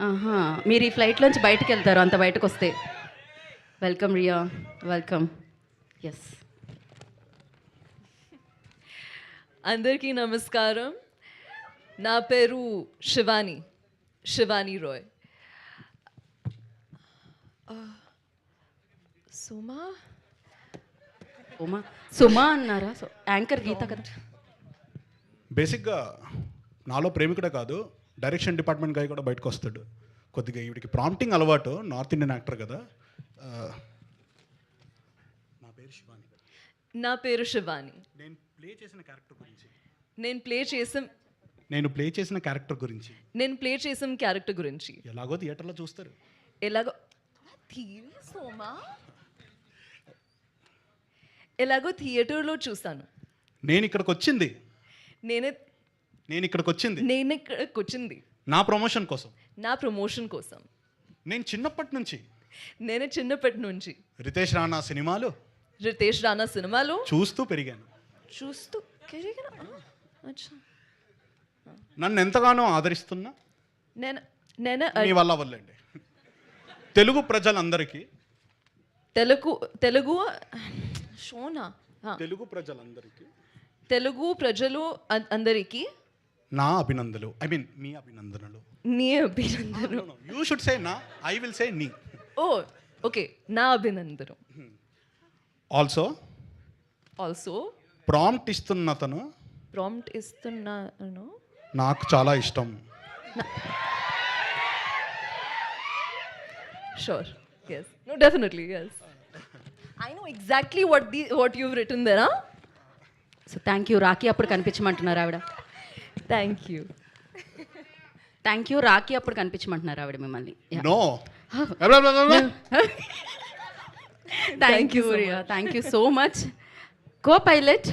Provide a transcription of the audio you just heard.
ఆహా, మీరు ఈ ఫ్లైట్లోంచి బయటకు వెళ్తారు అంత బయటకు వస్తే. Welcome Riya, welcome. ఎస్. అందరికీ నమస్కారం. నా పేరు శివాని రాయ్. సుమా అన్నారా? యాంకర్ గీత కదా. బేసిక్గా నాలో ప్రేమికుడే కాదు, డైరెక్షన్ డిపార్ట్మెంట్ గాయ కూడా బయటకు వస్తాడు. కొద్దిగా ఈవిడికి ప్రాంప్టింగ్ అలవాటు, నార్త్ ఇండియన్ యాక్టర్ కదా. నా పేరు శివాని. నేను ప్లే చేసిన క్యారెక్టర్ గురించి నేను ప్లే చేసిన క్యారెక్టర్ గురించి ఎలాగో థియేటర్లో చూస్తారు. ఎలాగో థియేటర్లో చూస్తాను. నేను ఇక్కడికి వచ్చింది నా ప్రమోషన్ కోసం. నేను చిన్నప్పటి నుంచి రితేష్ రాణా సినిమాలు చూస్తూ పెరిగాను. నన్ను ఎంతగానో ఆదరిస్తున్నా మీ వల్ల వల్లండి తెలుగు ప్రజలందరికీ నా అభినందనలు. ఐ మీన్ మీ అభినందనలు. యూ షుడ్ సే నా, ఐ విల్ సే నీ. ఓకే, నా అభినందనలు. ఆల్సో ప్రాంప్ట్ ఇస్తున్నాను నాకు చాలా ఇష్టం. Sure. Yes. No, definitely. Yes. I know exactly what you've written there. Huh? So thank you. Rakhi అప్పుడు కనిపించమంటున్నారు ఆవిడ. Thank you. రాఖీ అప్పుడు కనిపించమంటున్నారు ఆవిడ మిమ్మల్ని. No. Thank you so much. Co pilot